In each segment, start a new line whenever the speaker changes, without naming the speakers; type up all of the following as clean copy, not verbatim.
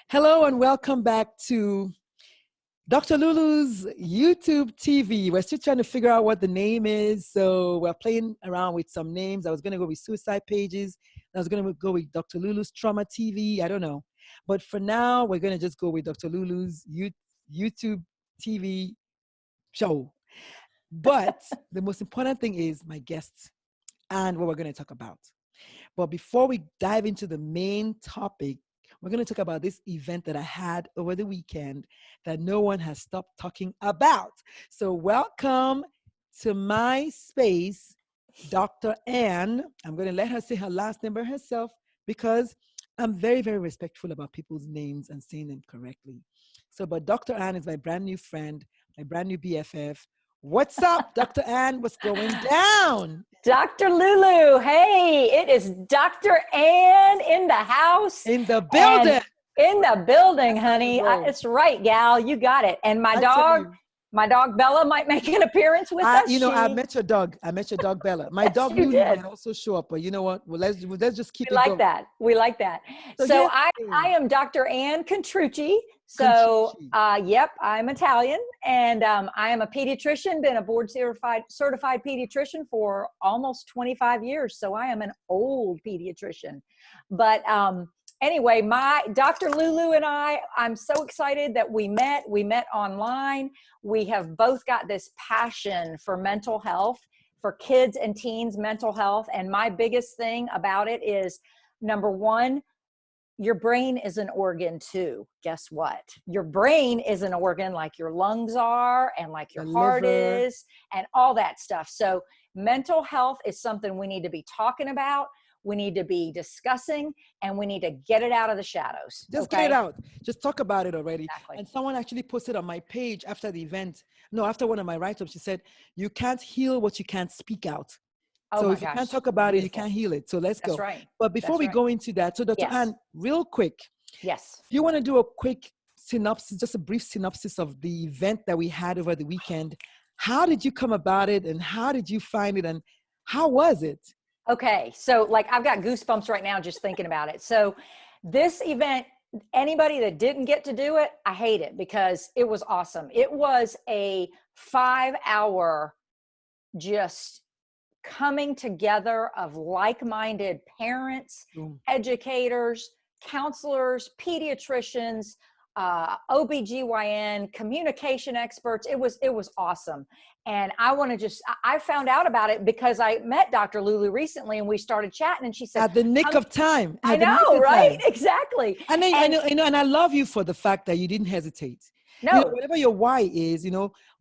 Hello and welcome back to Dr. Lulu's YouTube TV. We're still trying to figure out what the name is. So we're playing around with some names. I was going to go with Suicide Pages. I was going to go with Dr. Lulu's Trauma TV. I don't know. But for now, we're going to just go with Dr. Lulu's YouTube TV show. But the most important thing is my guests and what we're going to talk about. But before we dive into the main topic, we're going to talk about this event that I had over the weekend that no one has stopped talking about. So, welcome to my space, Dr. Ann. I'm going to let her say her last name by herself because I'm very, very respectful about people's names and saying them correctly. So, but Dr. Ann is my brand new friend, my brand new BFF. What's up, Dr. Ann? What's going down?
Dr. Lulu, hey, it is Dr. Ann in the house.
In the building.
In the building, honey. It's right, gal. You got it. And my dog Bella might make an appearance with us.
I met your dog. I met your dog, Bella. My dog, Lulu, might also show up. But you know what? Well, let's just keep it going.
We like that. So I am Dr. Ann Contrucci. So, yep, I'm Italian, and I am a pediatrician, been a board certified pediatrician for almost 25 years. So I am an old pediatrician. But anyway, my Dr. Lulu and I'm so excited that we met online. We have both got this passion for mental health, for kids and teens mental health. And my biggest thing about it is, number one, your brain is an organ too. Guess what? Your brain is an organ like your lungs are and like your heart is and all that stuff. So mental health is something we need to be talking about. We need to be discussing, and we need to get it out of the shadows.
Just get it out. Just talk about it already.
Exactly.
And someone actually posted on my page after the event. No, after one of my write-ups, she said, you can't heal what you can't speak out. So if you can't talk about it, you can't heal it. So let's go.
That's right.
But before we go into that, so Dr. Ann, real quick.
Yes.
If you want to do a quick synopsis, just a brief synopsis of the event that we had over the weekend, how did you come about it and how did you find it and how was it?
Okay. So like I've got goosebumps right now just thinking about it. So this event, anybody that didn't get to do it, I hate it because it was awesome. It was a 5-hour just coming together of like-minded parents, educators, counselors, pediatricians, OBGYN, communication experts. It was awesome. And I found out about it because I met Dr. Lulu recently and we started chatting and she said,
at the nick of time.
I know, right? Exactly.
And I love you for the fact that you didn't hesitate.
No.
Whatever your why is,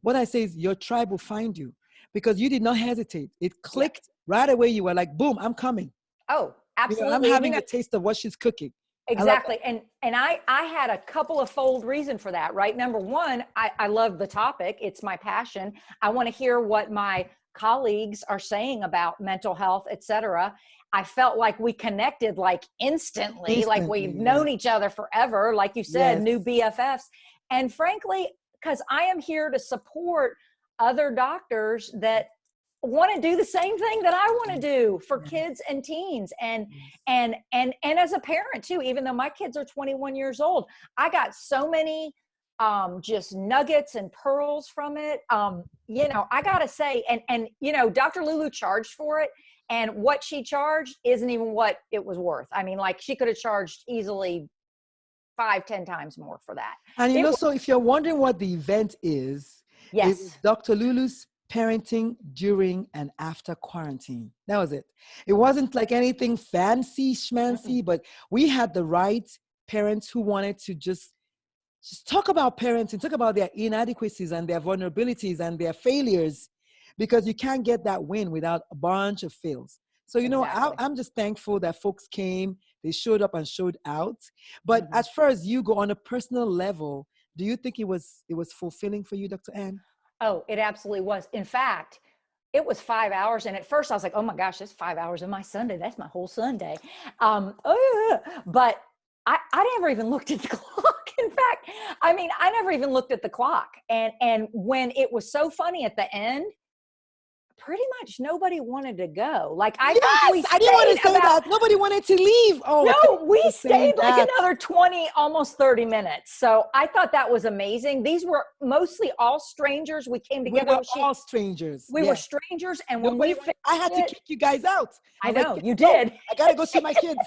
what I say is your tribe will find you because you did not hesitate. It clicked right away. You were like, boom, I'm coming.
Oh, absolutely.
I'm having a taste of what she's cooking.
Exactly. And I had a couple of fold reason for that, right? Number one, I love the topic. It's my passion. I want to hear what my colleagues are saying about mental health, et cetera. I felt like we connected like instantly like we've known each other forever. Like you said, new BFFs. And frankly, because I am here to support other doctors that want to do the same thing that I want to do for kids and teens and as a parent too, even though my kids are 21 years old, I got so many just nuggets and pearls from it. I gotta say, and Dr. Lulu charged for it, and what she charged isn't even what it was worth. I mean, like she could have charged easily 5-10 times more for that.
And so if you're wondering what the event is, it's Dr. Lulu's parenting during and after quarantine. That was it. It wasn't like anything fancy schmancy, but we had the right parents who wanted to just talk about parenting, talk about their inadequacies and their vulnerabilities and their failures, because you can't get that win without a bunch of fails. So, I'm just thankful that folks came, they showed up and showed out. But as far as you go on a personal level, do you think it was fulfilling for you, Dr. Ann?
Oh, it absolutely was. In fact, it was 5 hours. And at first I was like, oh my gosh, that's 5 hours of my Sunday. That's my whole Sunday. But I never even looked at the clock. In fact, I never even looked at the clock. And when it was so funny at the end, pretty much nobody wanted to go. Like, I
Yes,
think we
I didn't want to
stayed
say
about,
that. Nobody wanted to leave. Oh,
no, we
for saying
stayed like
that.
another 20, almost 30 minutes. So I thought that was amazing. These were mostly all strangers. We came
We
together.
were all strangers.
We were
Yes.
strangers. And when
Nobody
we
wanted,
finished
I had to
it,
kick you guys out. I
I
was like,
know, you
"Go.
did.
I got to go see my kids."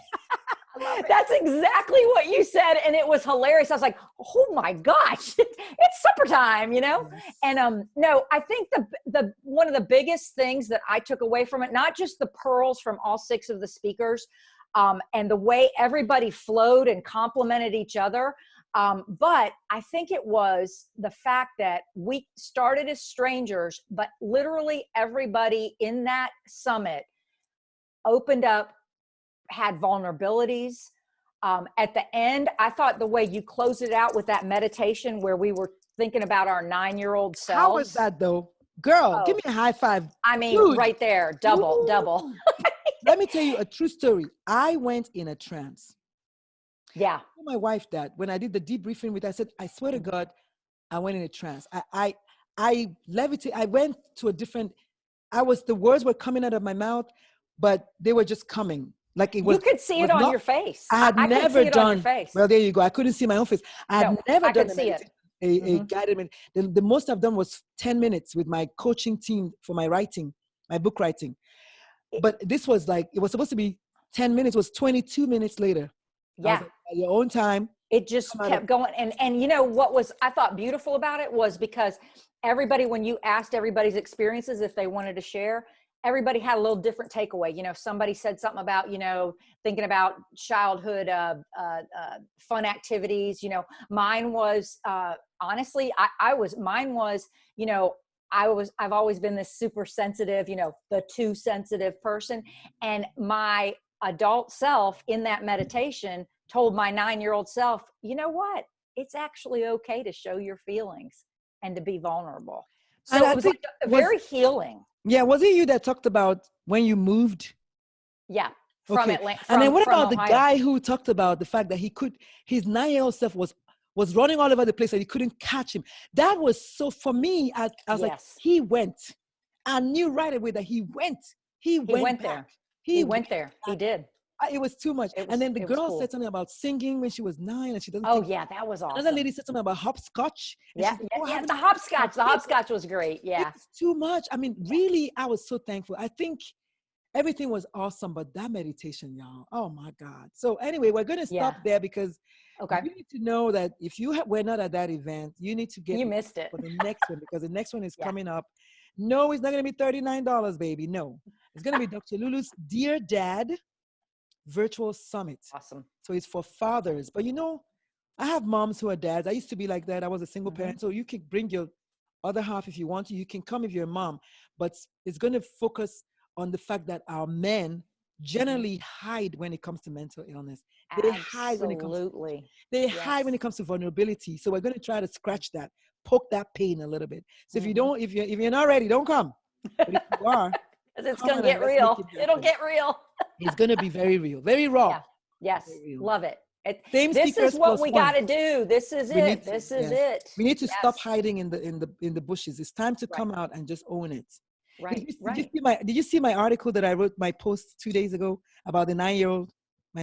I love it.
That's exactly what you said. And it was hilarious. I was like, oh my gosh, it's supper time, you know?
Yes.
And no, I think the one of the biggest things that I took away from it, not just the pearls from all 6 of the speakers, and the way everybody flowed and complimented each other, but I think it was the fact that we started as strangers, but literally everybody in that summit opened up, had vulnerabilities. At the end, I thought the way you closed it out with that meditation where we were thinking about our 9-year-old selves.
How was that though? Girl, give me a high five.
I mean,
Dude.
right there, double.
Let me tell you a true story. I went in a trance.
Yeah.
I told my wife that when I did the debriefing with her, I said, I swear to God, I went in a trance. I levitated. I went to a different, the words were coming out of my mouth, but they were just coming. Like it was.
You could see it on your face.
I had never
could see it
done.
On your face.
Well, there you go. I couldn't see my own face. I had never done a guided meditation. The most I've done was 10 minutes with my coaching team for my writing, my book writing. But this was like, it was supposed to be 10 minutes, it was 22 minutes later.
Yeah.
Like, at your own time.
It just kept going. And you know, what was, I thought beautiful about it was because everybody, when you asked everybody's experiences, if they wanted to share, everybody had a little different takeaway. You know, somebody said something about, you know, thinking about childhood, fun activities. You know, mine was, honestly, mine was, you know, I've always been this super sensitive, you know, the too sensitive person. And my adult self in that meditation told my 9-year-old self, you know what? It's actually okay to show your feelings and to be vulnerable. So it was like very healing.
Yeah. Was it you that talked about when you moved?
Yeah. From Atlanta.
And then what about
Ohio.
the guy who talked about the fact that his 9-year-old self was running all over the place and he couldn't catch him? That was so, for me, I was like, he went. I knew right away that he went. He went
there.
Back.
He went there. He did.
It was too much. And then the girl said something about singing when she was 9 and she doesn't.
Oh yeah, that was awesome.
Another lady said something about hopscotch.
Yeah, the hopscotch. The hopscotch was great. Yeah.
It's too much. I mean, really, I was so thankful. I think everything was awesome, but that meditation, y'all, oh my God. So anyway, we're going to stop there because you need to know that if you were not at that event, you need to get.
You missed it.
For the next one, because the next one is coming up. No, it's not going to be $39, baby. No, it's going to be Dr. Lulu's Dear Dad Virtual Summit.
Awesome.
So it's for fathers. But you know, I have moms who are dads. I used to be like that. I was a single parent. So you can bring your other half if you want to. You can come if you're a mom. But it's going to focus on the fact that our men generally hide when it comes to mental illness. They hide when it comes to vulnerability. So we're going to try to scratch that, poke that pain a little bit. So if you're not ready, don't come. But if you are,
it's going to get real. It'll get real.
It's going to be very real, very raw.
Yeah. Yes. Love it.
This
is what we got to do. This is it. This is it.
We need to stop hiding in the bushes. It's time to come out and just own it.
Right.
Did you see my article that I wrote, my post 2 days ago about my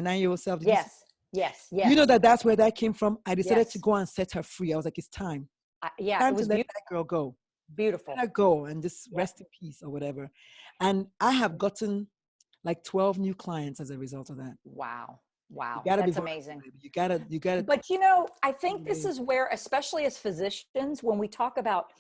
9-year-old self?
Yes.
You know that's where that came from. I decided to go and set her free. I was like, it's time.
It was
to let that girl go.
Beautiful.
Let her go and just rest in peace or whatever. And I have gotten like 12 new clients as a result of that.
Wow. That's amazing.
You gotta.
But you know, I think this is where, especially as physicians, when we talk about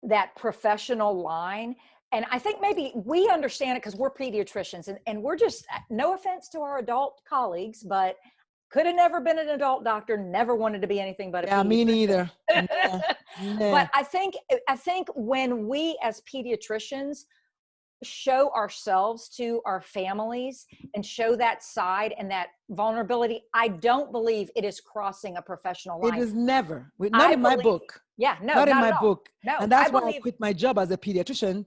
that professional line, and I think maybe we understand it because we're pediatricians and we're just, no offense to our adult colleagues, but could have never been an adult doctor, never wanted to be anything but a pediatrician.
Me neither.
But I think when we as pediatricians show ourselves to our families and show that side and that vulnerability, I don't believe it is crossing a professional line.
It is never. Not in my book.
Yeah, no,
not in my book.
No,
and that's why I quit my job as a pediatrician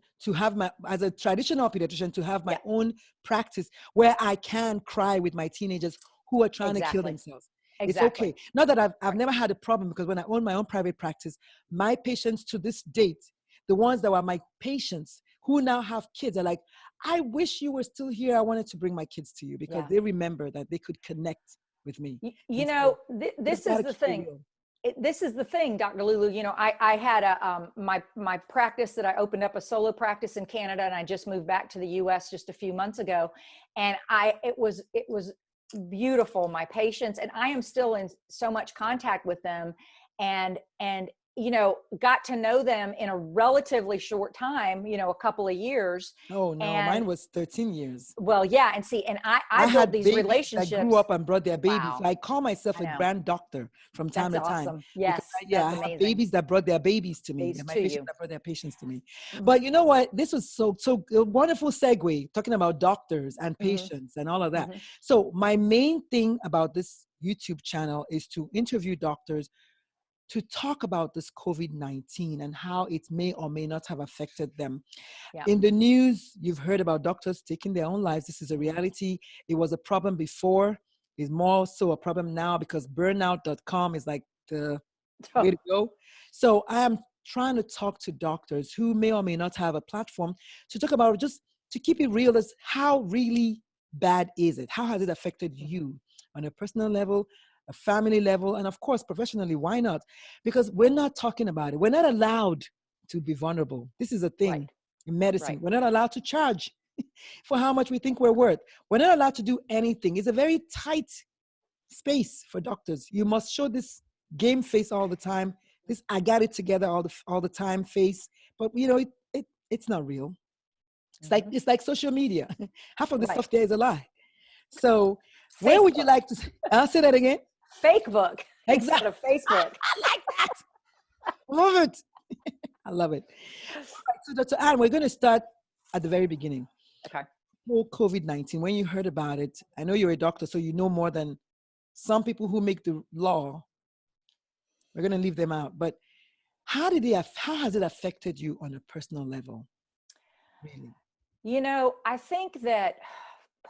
as a traditional pediatrician, to have my own practice where I can cry with my teenagers who are trying to kill themselves. It's okay. Not that I've never had a problem, because when I own my own private practice, my patients to this date, the ones that were my patients, who now have kids are like, I wish you were still here. I wanted to bring my kids to you, because
Yeah.
they remember that they could connect with me.
You
And
know,
so
this is the thing. This is the thing, Dr. Lulu. You know, I had my practice that I opened up, a solo practice in Canada, and I just moved back to the U.S. just a few months ago, and it was beautiful. My patients, and I am still in so much contact with them, and you know, got to know them in a relatively short time, you know, a couple of years.
Oh no,
And
mine was 13 years.
well, yeah, and see, and I built
had
these
babies that grew
relationships.
up and brought their babies.
Wow,
So I call myself
I
a
know.
grand doctor from time
That's
to time,
awesome.
because
Yes,
I
that's
have
amazing.
babies that brought their babies to me,
These
and my
to
patients
you.
that brought their patients to me. But you know what? This was so a wonderful segue, talking about doctors and patients and all of that. So my main thing about this YouTube channel is to interview doctors to talk about this COVID-19 and how it may or may not have affected them.
Yeah.
In the news, you've heard about doctors taking their own lives. This is a reality. It was a problem before. It's more so a problem now, because burnout.com is like the way to go. So I am trying to talk to doctors who may or may not have a platform to talk about, just to keep it real, as how really bad is it? How has it affected you on a personal level, a family level, and of course, professionally? Why not? Because we're not talking about it. We're not allowed to be vulnerable. This is a thing.
Right.
In medicine,
Right.
we're not allowed to charge for how much we think we're worth. We're not allowed to do anything. It's a very tight space for doctors. You must show this game face all the time. This I got it together all the time face. But you know, it's not real. It's like social media. Half of the stuff there is a lie. So where would you like to I'll say that again?
Fake book instead
Exactly.
of Facebook.
I like that. Love it. I love it. All right, so Dr. Ann, we're going to start at the very beginning.
Okay.
Whole COVID-19, when you heard about it, I know you're a doctor, so you know more than some people who make the law. We're going to leave them out. But how has it affected you on a personal level? Really?
You know, I think that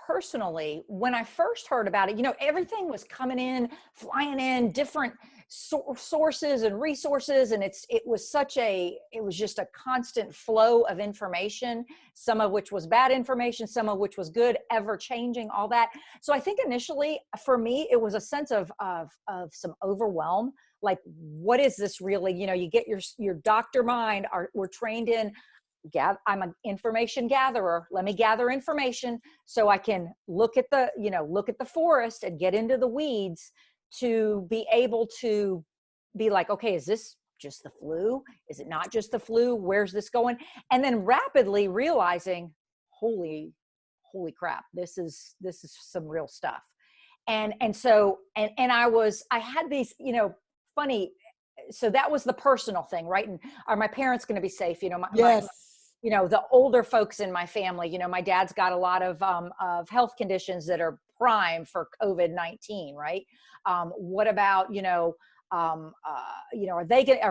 personally, when I first heard about it, you know, everything was coming in, flying in, different sources and resources. And it was just a constant flow of information, some of which was bad information, some of which was good, ever changing, all that. So I think initially for me, it was a sense of some overwhelm. Like, what is this really? You know, you get your doctor mind, we're trained in, I'm an information gatherer. Let me gather information so I can look at the forest and get into the weeds, to be able to be like, okay, is this just the flu? Is it not just the flu? Where's this going? And then rapidly realizing, holy crap, this is some real stuff. And so I had these, you know, funny. So that was the personal thing, right? And are my parents going to be safe? You know,
Yes.
you know, the older folks in my family, you know, my dad's got a lot of health conditions that are prime for COVID-19, right? What about, are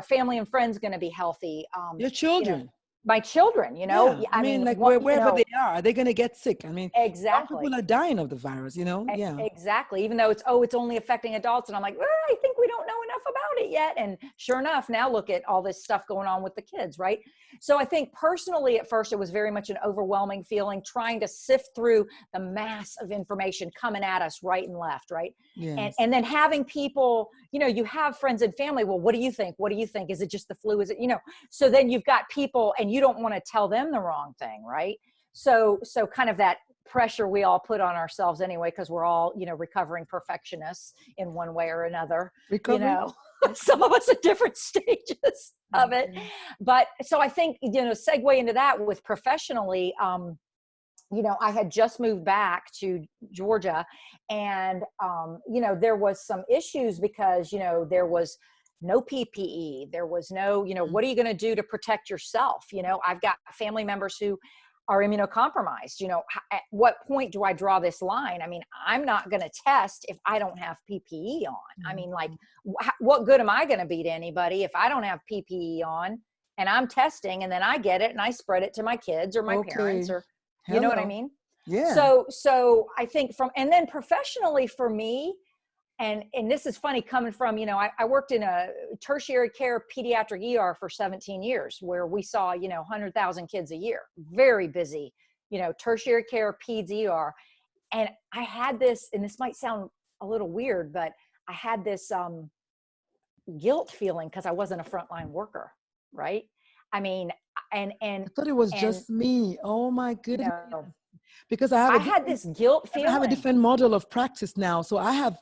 family and friends going to be healthy?
Your children.
You know, my children, you know,
Yeah. I mean, like wherever they are they going to get sick? I mean,
exactly.
some people are dying of the virus, you know? Yeah.
Exactly. Even though it's only affecting adults. And I'm like, well, I think we don't know enough about it yet. And sure enough, now look at all this stuff going on with the kids, right? So I think personally, at first, it was very much an overwhelming feeling, trying to sift through the mass of information coming at us right and left, right?
Yes.
And then having people, you know, you have friends and family. Well, what do you think? What do you think? Is it just the flu? Is it, you know? So then you've got people, and you don't want to tell them the wrong thing, right? So kind of that pressure we all put on ourselves anyway, because we're all, you know, recovering perfectionists in one way or another. Recovery? You know, some of us at different stages of it. But so I think, you know, segue into that with professionally, you know, I had just moved back to Georgia, and, you know, there was some issues because, you know, there was no PPE. There was no, you know, what are you going to do to protect yourself? You know, I've got family members who are immunocompromised. You know, at what point do I draw this line? I mean, I'm not going to test if I don't have PPE on. I mean, like, what good am I going to be to anybody if I don't have PPE on and I'm testing, and then I get it and I spread it to my kids or my parents, or, you know what I mean?
Yeah.
So I think and then professionally for me, and this is funny coming from, I worked in a tertiary care pediatric ER for 17 years where we saw, 100,000 kids a year, very busy, tertiary care peds ER. And I had this, and this might sound a little weird, but I had this guilt feeling because I wasn't a frontline worker, right? I mean, and
I thought it was just me. Oh my goodness. Because
I had this guilt feeling.
I have a different model of practice now. So I'm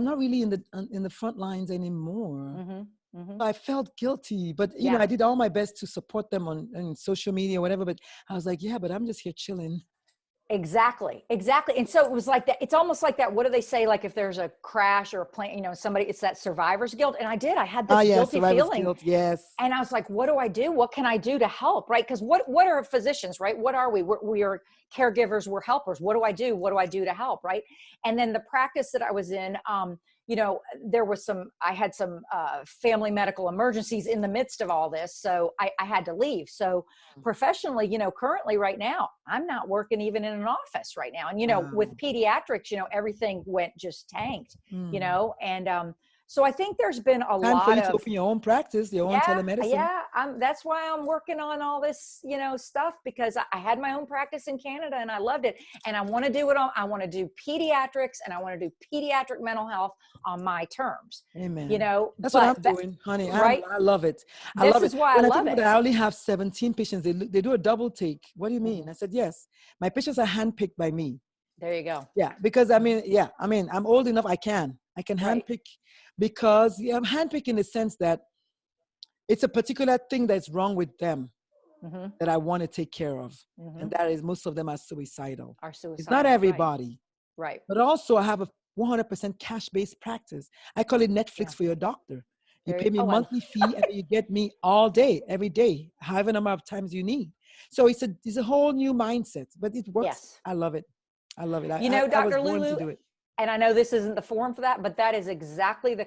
not really in the front lines anymore. So I felt guilty, but I did all my best to support them on social media or whatever. But I was like, but I'm just here chilling.
Exactly. And so it was like that. It's almost like that. What do they say? Like if there's a crash or a plane, somebody, it's that survivor's guilt. And I had this guilty feeling.
Guilt, yes.
And I was like, what do I do? What can I do to help? Right. Because what are physicians, right? What are we? We are caregivers. We're helpers. What do I do? What do I do to help? Right. And then the practice that I was in, I had some family medical emergencies in the midst of all this. So I had to leave. So professionally, currently right now, I'm not working even in an office right now. And, with pediatrics, everything went just tanked, and so I think there's been a lot
for you to open your own practice, your own telemedicine.
Yeah, that's why I'm working on all this, stuff, because I had my own practice in Canada and I loved it. And I want to do it I want to do pediatrics and I want to do pediatric mental health on my terms.
Amen. That's what I'm doing, honey.
Right?
I love it.
This is why I love it.
I only have 17 patients. They do a double take. What do you mean? I said, yes. My patients are handpicked by me.
There you go.
Yeah, because I'm old enough. I can handpick. Because I'm handpicking in the sense that it's a particular thing that's wrong with them that I want to take care of. And that is most of them are suicidal. It's not everybody.
Right.
But also I have a 100% cash-based practice. I call it Netflix for your doctor. You pay me a monthly fee and you get me all day, every day, however number of times you need. So it's a whole new mindset, but it works. Yes. I love it. I love it.
Dr.
I was born
Lulu,
to do it.
And I know this isn't the forum for that, but that is exactly the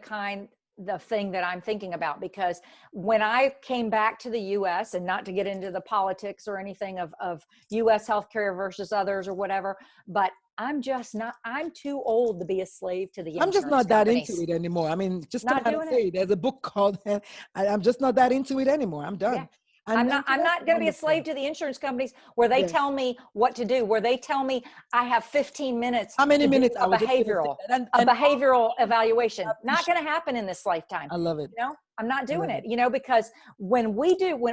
thing that I'm thinking about, because when I came back to the US, and not to get into the politics or anything of US healthcare versus others or whatever, but I'm too old to be a slave to the insurance
I'm just not
companies.
that into it anymore. I mean, just not to say, there's a book called, I'm just not that into it anymore. I'm done. Yeah.
I'm not going to be a slave to the insurance companies where they tell me what to do, where they tell me I have 15 minutes.
How many minutes?
A behavioral evaluation. Not going to happen in this lifetime.
I love it.
I'm not doing it, because when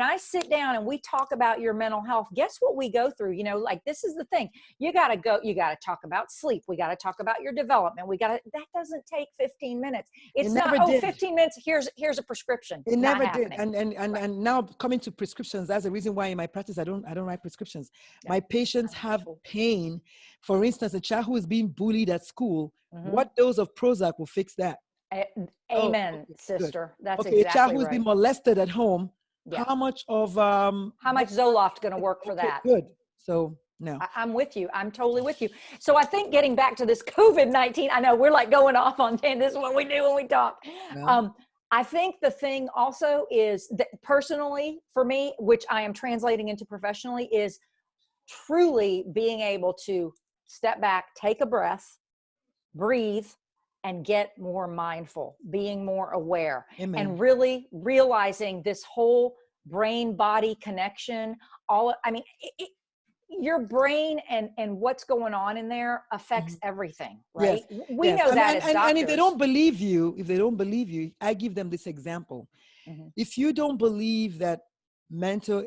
I sit down and we talk about your mental health, guess what we go through? Like, this is the thing. You got to talk about sleep. We got to talk about your development. That doesn't take 15 minutes. It's not, 15 minutes. Here's a prescription.
It never did. And now coming to prescriptions, that's the reason why in my practice, I don't write prescriptions. Yeah. My patients have pain. For instance, a child who is being bullied at school, what dose of Prozac will fix that?
Amen, sister. Good. That's
exactly right. A child who's been molested at home, how much
Zoloft going to work for that?
Good. So no,
I'm with you. I'm totally with you. So I think getting back to this COVID-19, I know we're like going off on 10. This is what we do when we talk. No. I think the thing also is that personally for me, which I am translating into professionally, is truly being able to step back, take a breath, breathe, and get more mindful, being more aware. Amen. And really realizing this whole brain-body connection. Your brain and what's going on in there affects everything, right? Yes. We know that as doctors.
And if they don't believe you, I give them this example. If you don't believe that mental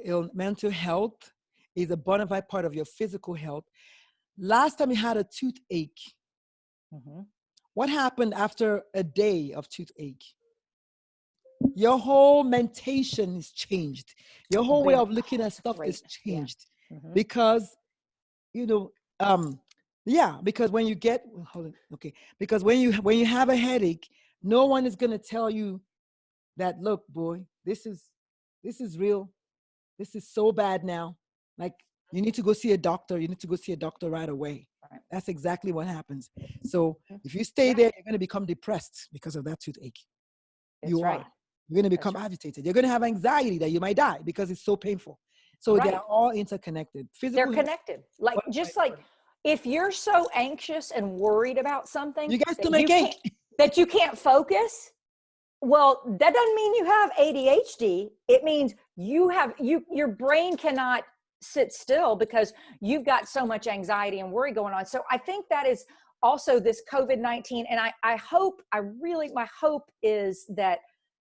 health is a bona fide part of your physical health, last time you had a toothache, what happened after a day of toothache? Your whole mentation is changed. Your whole way of looking at stuff is changed. Because, because when you get, because when you have a headache, no one is going to tell you that, look, boy, this is real. This is so bad now. Like, you need to go see a doctor. You need to go see a doctor right away. Right. That's exactly what happens. So if you stay there, you're going to become depressed because of that toothache. You're going to become agitated. You're going to have anxiety that you might die because it's so painful. So they're all interconnected.
They're connected. Like, just like if you're so anxious and worried about something,
you guys can make cake.
that you can't focus. Well, that doesn't mean you have ADHD. It means your brain cannot sit still because you've got so much anxiety and worry going on. So I think that is also this COVID-19. And my hope is that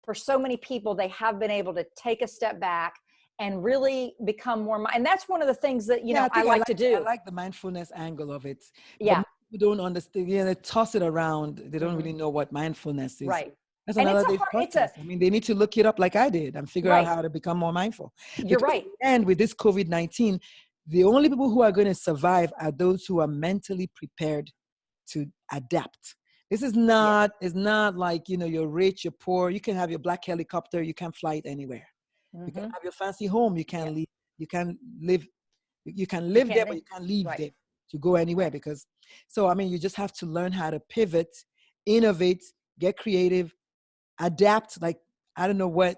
for so many people, they have been able to take a step back and really become more, and that's one of the things that, I like to do.
I like the mindfulness angle of it.
Yeah.
But people don't understand, they toss it around. They don't really know what mindfulness is.
Right.
That's
And
another day's podcast. I mean, they need to look it up like I did and figure out how to become more mindful.
You're right.
And with this COVID-19, the only people who are going to survive are those who are mentally prepared to adapt. This is not, it's not like, you're rich, you're poor. You can have your black helicopter. You can't fly it anywhere. You can have your fancy home. You can live. You can live there, but you can't leave there to go anywhere you just have to learn how to pivot, innovate, get creative, adapt, like I don't know what,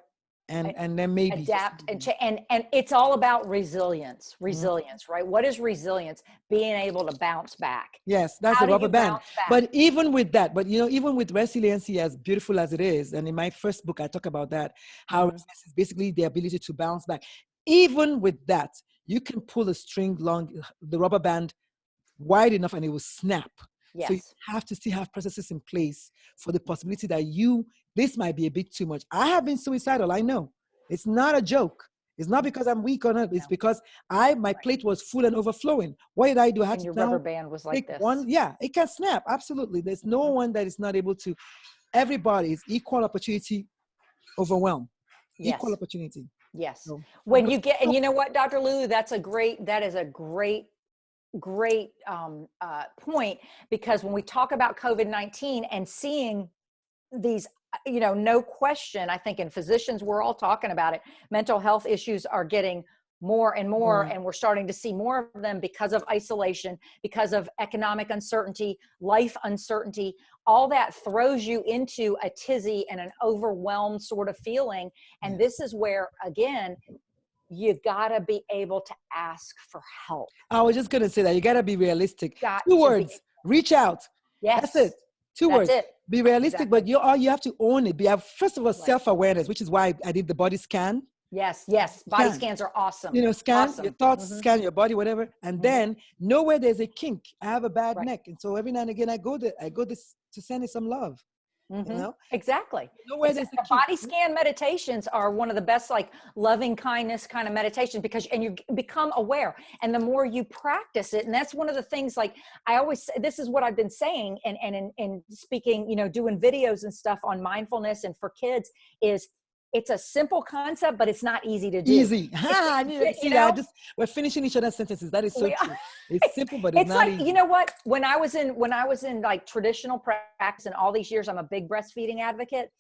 and then maybe
adapt and it's all about resilience, right? What is resilience? Being able to bounce back.
Yes, that's the rubber band. But even with that, even with resiliency, as beautiful as it is, and in my first book I talk about that, how resilience is basically the ability to bounce back. Even with that, you can pull a string long, the rubber band wide enough and it will snap.
Yes.
So you have to still have processes in place for the possibility that this might be a bit too much. I have been suicidal. I know. It's not a joke. It's not because I'm weak or not. It's because my plate was full and overflowing. What did I do? I had
and your rubber band was like this.
It can snap. Absolutely. There's no one that is not able to. Everybody is equal opportunity overwhelmed.
Yes.
Equal opportunity.
Yes. So, when you get, and you know what, Dr. Lulu, that is a great point, because when we talk about COVID-19 and seeing these, no question, I think in physicians, we're all talking about it. Mental health issues are getting more and more, and we're starting to see more of them because of isolation, because of economic uncertainty, life uncertainty. All that throws you into a tizzy and an overwhelmed sort of feeling. And this is where, again, you gotta be able to ask for help.
I was just gonna say that you gotta be realistic. 2 words: reach out.
Yes,
that's it. 2 words.
It.
Be realistic, but you have to own it. First of all, self-awareness, which is why I did the body scan.
Yes. Body scans are awesome.
Scan your thoughts, scan your body, whatever, and then know where there's a kink. I have a bad neck, and so every now and again I go to send it some love.
Exactly. The body scan meditations are one of the best, like loving kindness kind of meditations, because you become aware, and the more you practice it, and that's one of the things, like I always say, this is what I've been saying and in speaking, doing videos and stuff on mindfulness and for kids, is it's a simple concept, but it's not easy to do.
Easy. We're finishing each other's sentences. That is so true. It's simple, but it's not easy.
You know what? When I was in like traditional practice, and all these years, I'm a big breastfeeding advocate.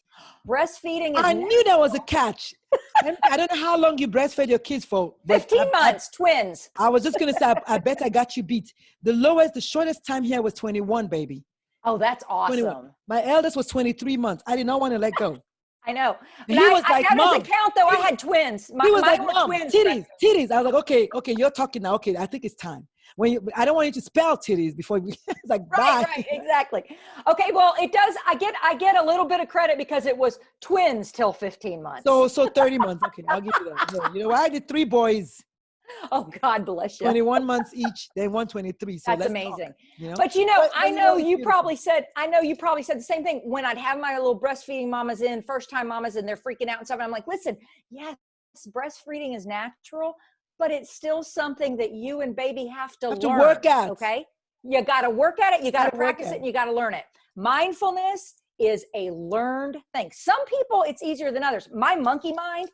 Breastfeeding is—
I knew that was a catch. I don't know how long you breastfed your kids for.
15 months, twins.
I was just going to say, I bet I got you beat. The shortest time here was 21, baby.
Oh, that's awesome.
21. My eldest was 23 months. I did not want to let go.
I know.
He was like,
that
Mom.
doesn't count, though. I had twins.
He was like, Mom, titties. I was like, okay, you're talking now. Okay, I think it's time. I don't want you to spell titties before we, it's like, bye.
Right, exactly. Okay, well, it does. I get a little bit of credit because it was twins till 15 months.
So 30 months. Okay, I'll give you that. No, you know, I did 3 boys.
Oh, God bless you.
21 months each. They won 23. So
that's amazing.
Talk,
But I know you probably said the same thing when I'd have my little breastfeeding mamas in, first time mamas, and they're freaking out and stuff. And I'm like, listen, yes, breastfeeding is natural, but it's still something that you and baby have to learn.
Work at.
Okay. You got to work at it. You got to practice it. And you got to learn it. Mindfulness is a learned thing. Some people, it's easier than others. My monkey mind,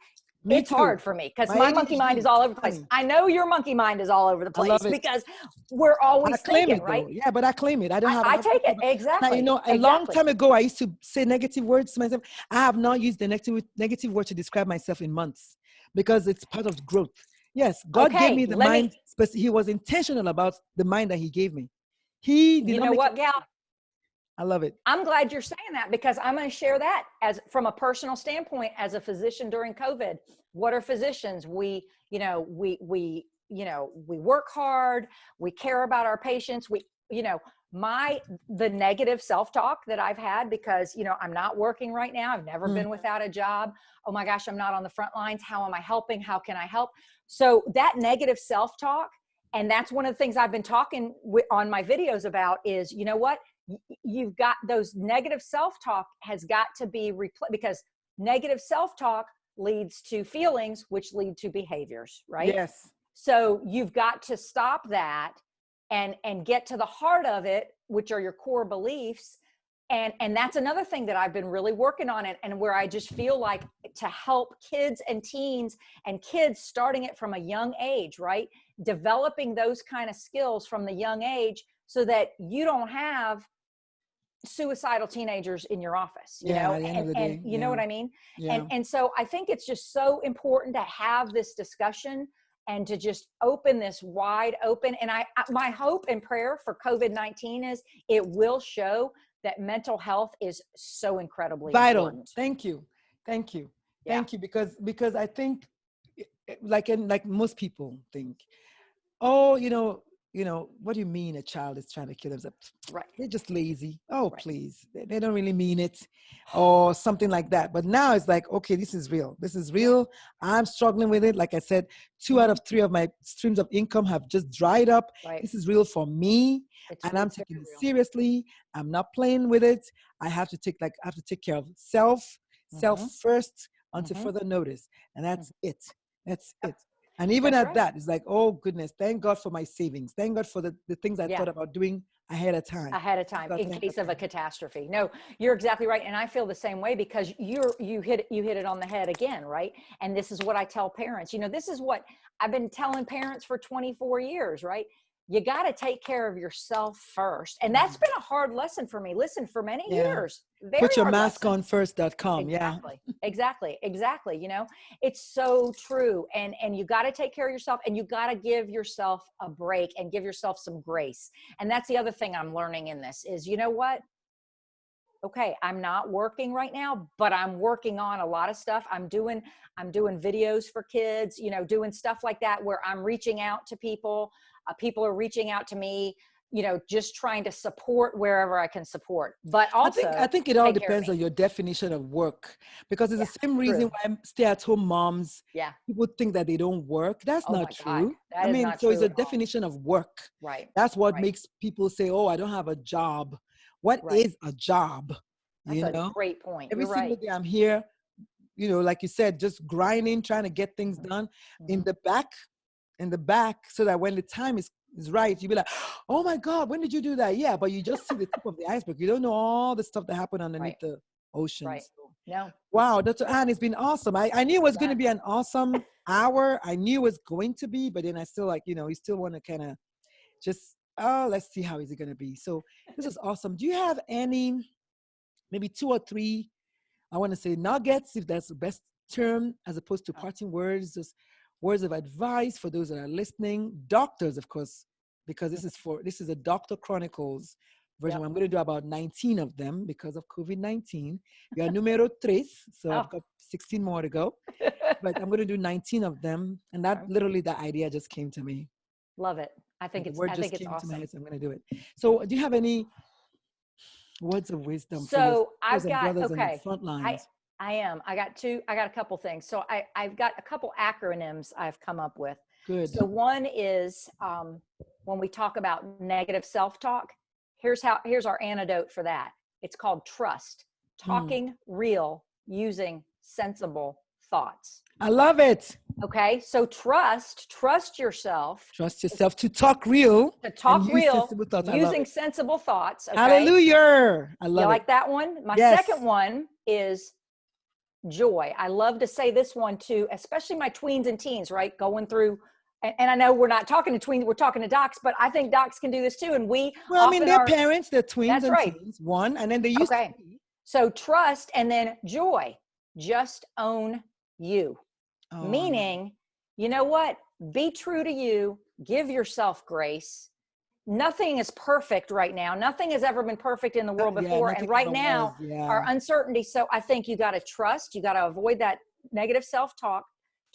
it's hard for me because my monkey mind is all over the place. I know your monkey mind is all over the place because we're always thinking, right?
Yeah, but I claim it. I don't have.
I take it exactly.
Now, a long time ago, I used to say negative words to myself. I have not used the negative word to describe myself in months because it's part of growth. Yes, God gave me the mind. He was intentional about the mind that He gave me. He did. You know what, gal? I love it.
I'm glad you're saying that because I'm going to share that from a personal standpoint as a physician during COVID. What are physicians? We work hard. We care about our patients. the negative self-talk that I've had, because, I'm not working right now. I've never been without a job. Oh my gosh, I'm not on the front lines. How am I helping? How can I help? So that negative self-talk, and that's one of the things I've been talking on my videos about is, you know what? You've got those negative self-talk has got to be replaced, because negative self-talk leads to feelings, which lead to behaviors, right?
Yes.
So you've got to stop that and get to the heart of it, which are your core beliefs. And that's another thing that I've been really working on it, and where I just feel like to help kids and teens and kids starting it from a young age, right? Developing those kind of skills from the young age so that you don't have suicidal teenagers in your office,
At the end of the day,
and you know what I mean?
Yeah.
And so I think it's just so important to have this discussion and to just open this wide open. And my hope and prayer for COVID-19 is it will show that mental health is so incredibly
Vital.
important.
Thank you. Thank you.
Yeah.
Thank you. Because I think, like most people think, oh, what do you mean a child is trying to kill themselves?
Right.
They're just lazy. Oh,
Right.
please. They don't really mean it, or something like that. But now it's like, okay, this is real. This is real. I'm struggling with it. Like I said, 2 out of 3 of my streams of income have just dried up.
Right.
This is real for me. And I'm taking it seriously. I'm not playing with it. I have to take care of self first until further notice. And that's it. That's it. And even
That's
at
right.
that, it's like, oh goodness, thank God for my savings. Thank God for the things I thought about doing ahead of time.
In case of a catastrophe. No, you're exactly right. And I feel the same way, because you hit it on the head again, right? And this is what I tell parents. This is what I've been telling parents for 24 years, right? You got to take care of yourself first. And that's been a hard lesson for me. Listen, for many years.
Put your mask on first.com.
Exactly. It's so true. And you got to take care of yourself, and you got to give yourself a break and give yourself some grace. And that's the other thing I'm learning in this is, you know what? Okay, I'm not working right now, but I'm working on a lot of stuff. I'm doing videos for kids, doing stuff like that, where I'm reaching out to people. People are reaching out to me, just trying to support wherever I can support. But also,
I think it all depends on your definition of work, because it's the same reason why stay-at-home moms, people think that they don't work. That's not true.
That is not true
it's a definition of work.
Right.
That's what makes people say, oh, I don't have a job. What is a job?
That's a great point.
Every single day I'm here, like you said, just grinding, trying to get things done in the back, so that when the time is right, you'll be like, oh my God, when did you do that? Yeah, but you just see the tip of the iceberg. You don't know all the stuff that happened underneath the ocean.
Right.
So.
No.
Wow, Dr. Ann, it's been awesome. I knew it was going to be an awesome hour. I knew it was going to be, but then I still you still want to kind of just, let's see how is it going to be. So this is awesome. Do you have any, maybe 2 or 3, I want to say nuggets, if that's the best term, as opposed to parting words, just words of advice for those that are listening, doctors, of course, because this is a Dr. Chronicles version. I'm going to do about 19 of them because of COVID-19. We are numero 3, so I've got 16 more to go, but I'm going to do 19 of them. And that literally, the idea just came to me.
Love it. I think it's
awesome. To my head, so I'm going to do it. So do you have any words of wisdom for your
I've got,
brothers on the front lines?
I got a couple things. So I've got a couple acronyms I've come up with.
Good.
So one is, when we talk about negative self-talk, here's our antidote for that. It's called trust. Talking real using sensible thoughts.
I love it.
Okay. So trust yourself.
Trust yourself to talk real.
To talk real using sensible thoughts. Okay?
Hallelujah. I love it.
You like that one? My second one is joy. I love to say this one too, especially my tweens and teens, right? Going through, and I know we're not talking to tweens, we're talking to docs, but I think docs can do this too. And
they're parents, they're tweens and teens, one, and then they used to be.
So trust, and then joy, just own you. Meaning, you know what? Be true to you, give yourself grace. Nothing is perfect right now. Nothing has ever been perfect in the world before. And right now, our uncertainty. So I think you got to trust, you got to avoid that negative self-talk,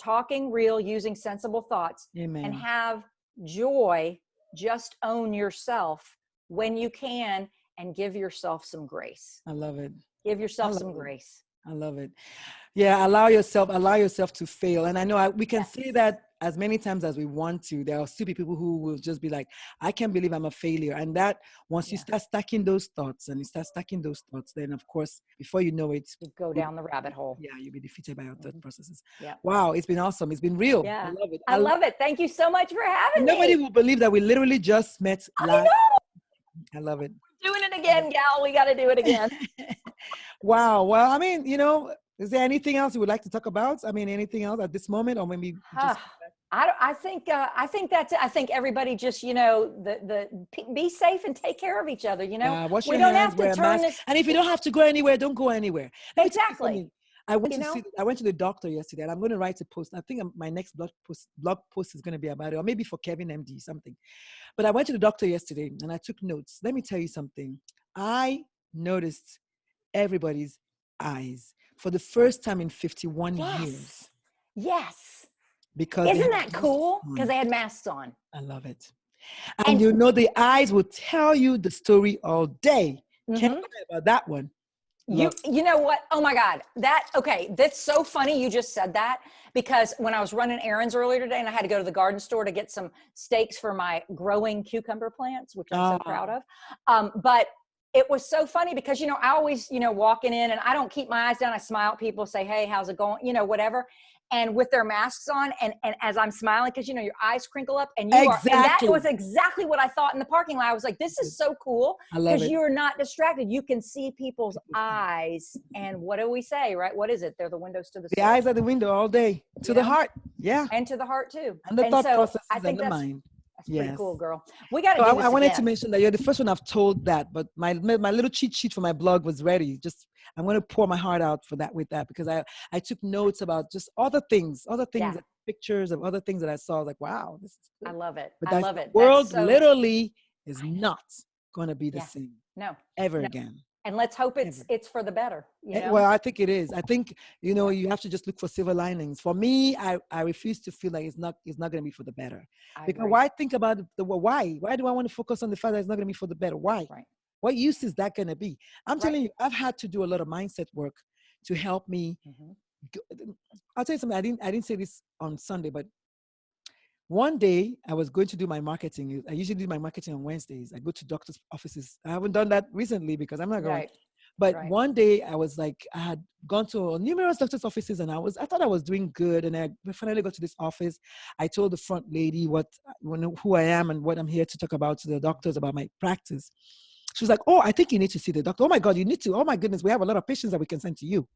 talking real, using sensible thoughts.
Amen.
And have joy, just own yourself, when you can, and give yourself some grace.
I love it.
Give
I
yourself
love
some
it.
grace.
I love it. Yeah, allow yourself to fail. And I know we can
Yes.
say that as many times as we want to. There are still people who will just be like, I can't believe I'm a failure. And that once you
Yeah.
start stacking those thoughts and you start stacking those thoughts, then of course, before you know it,
You go down the rabbit hole.
yeah, you'll be defeated by your thought processes.
Yeah.
Wow, it's been awesome. It's been real. I
Yeah.
love it.
I love it. Thank you so much for having
Nobody
me.
will believe that we literally just met
I
live.
know.
I love it.
Doing it again, gal. We got to do it again.
Wow. Well, I mean, is there anything else you would like to talk about? I mean, anything else at this moment, or maybe just
I think that's it. I think everybody just, be safe and take care of each other.
wash
We
your
don't
hands,
have
wear
to
a
turn
mask,
this.
and if you don't have to go anywhere, don't go anywhere. Let me tell you
Exactly.
something. I went to the doctor yesterday, and I'm going to write a post. I think my next blog post is going to be about it, or maybe for Kevin MD something. But I went to the doctor yesterday, and I took notes. Let me tell you something. I noticed everybody's eyes for the first time in 51 years.
Yes.
Because
isn't that cool? Because they had masks on.
I love it. And the eyes will tell you the story all day. Can't forget about that one.
You know what? Oh my God. That's so funny you just said that, because when I was running errands earlier today and I had to go to the garden store to get some stakes for my growing cucumber plants, which I'm so proud of. But it was so funny because, I always, walking in and I don't keep my eyes down. I smile at people, say, hey, how's it going? Whatever. And with their masks on, and as I'm smiling, because your eyes crinkle up, and and that was exactly what I thought in the parking lot. I was like, this is so cool, because you're not distracted. You can see people's eyes, and what do we say, right? What is it? They're the windows to the soul.
The eyes are the window all day to the heart. Yeah.
And to the heart too.
And the thought processes and the mind.
That's pretty cool, girl. We got to do this
I wanted
again.
to mention that you're the first one I've told that, but my little cheat sheet for my blog was ready. I'm going to pour my heart out with that, because I took notes about just other things, pictures of other things that I saw. I was like, wow, this is good.
I love it.
But
I love it.
The world literally is not going to be the same.
No.
Ever again.
And let's hope it's for the better.
Well, I think it is. I think, you have to just look for silver linings. For me, I refuse to feel like it's not going to be for the better. Because why think about why? Why do I want to focus on the fact that it's not going to be for the better? Why?
Right.
What use is that going to be? I'm telling you, I've had to do a lot of mindset work to help me. I'll tell you something. I didn't say this on Sunday, but one day I was going to do my marketing. I usually do my marketing on Wednesdays. I go to doctors' offices. I haven't done that recently because I'm not going. But one day I was like, I had gone to numerous doctors' offices, and I thought I was doing good. And I finally got to this office. I told the front lady who I am and what I'm here to talk about to the doctors about my practice. She was like, oh, I think you need to see the doctor. Oh my God, you need to. Oh my goodness, we have a lot of patients that we can send to you.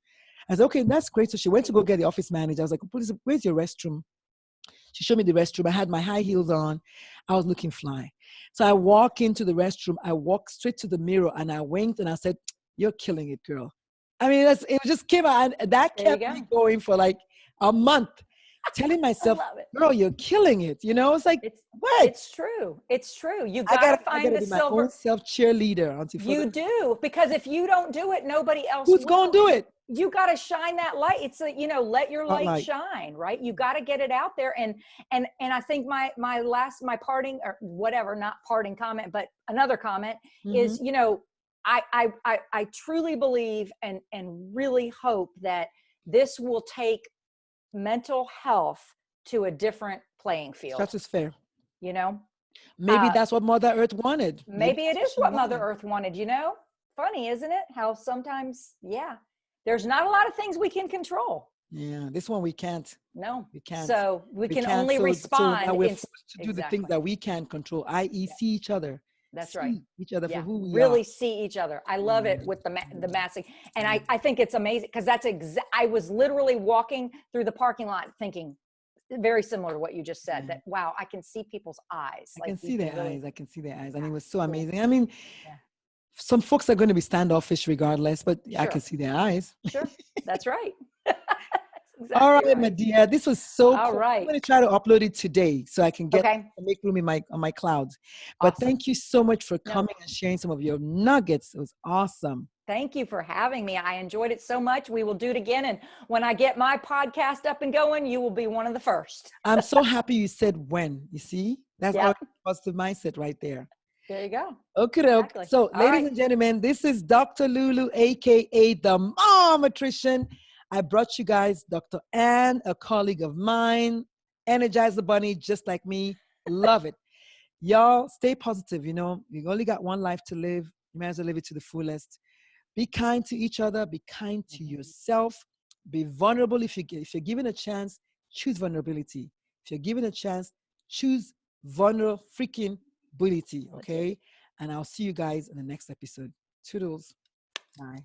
I said, okay, that's great. So she went to go get the office manager. I was like, please, where's your restroom? She showed me the restroom. I had my high heels on. I was looking fly. So I walk into the restroom. I walk straight to the mirror, and I winked and I said, you're killing it, girl. I mean, it just came out, and that kept me going for like a month, telling myself, girl, you're killing it. It's like, what?
It's true. It's true. You got to find the silver.
My own self cheerleader.
You do, because if you don't do it, nobody else
Who's going to do it?
You got to shine that light. It's let your light shine, right? You got to get it out there. And I think my parting, or whatever, not parting comment, but another comment is, I truly believe and really hope that this will take mental health to a different playing field.
That is fair.
Maybe
that's what Mother Earth wanted.
Maybe it is what Mother Earth wanted, Funny, isn't it? How sometimes, there's not a lot of things we can control.
Yeah, this one we can't.
No,
we can't.
So we can only respond.
So now we're forced to do the things that we can control, i.e. see each other.
That's right.
Each other for who we
really
are.
See each other. I love it with the masking. And I think it's amazing, because that's I was literally walking through the parking lot thinking, very similar to what you just said, that, wow, I can see people's eyes.
I can see their eyes. I can see their eyes. And it was so amazing. I mean, some folks are going to be standoffish regardless, but I can see their eyes.
Sure. That's right.
Exactly. All right, my dear. This was so cool.
All right.
I'm going to try to upload it today so I can make room on my clouds. But thank you so much for coming and sharing some of your nuggets. It was awesome.
Thank you for having me. I enjoyed it so much. We will do it again. And when I get my podcast up and going, you will be one of the first.
I'm so happy you said when. You see? That's our positive mindset right there.
There you go.
Okay.
Exactly.
So,
All
ladies
right.
and gentlemen, this is Dr. Lulu, aka the Momatrician. I brought you guys Dr. Ann, a colleague of mine, Energize the Bunny, just like me. Love it. Y'all stay positive. You only got one life to live. You might as well live it to the fullest. Be kind to each other. Be kind to
Mhm.
yourself. Be vulnerable. If you're given a chance, choose vulnerability. If you're given a chance, choose vulnerable freaking ability. Okay. And I'll see you guys in the next episode. Toodles. Bye.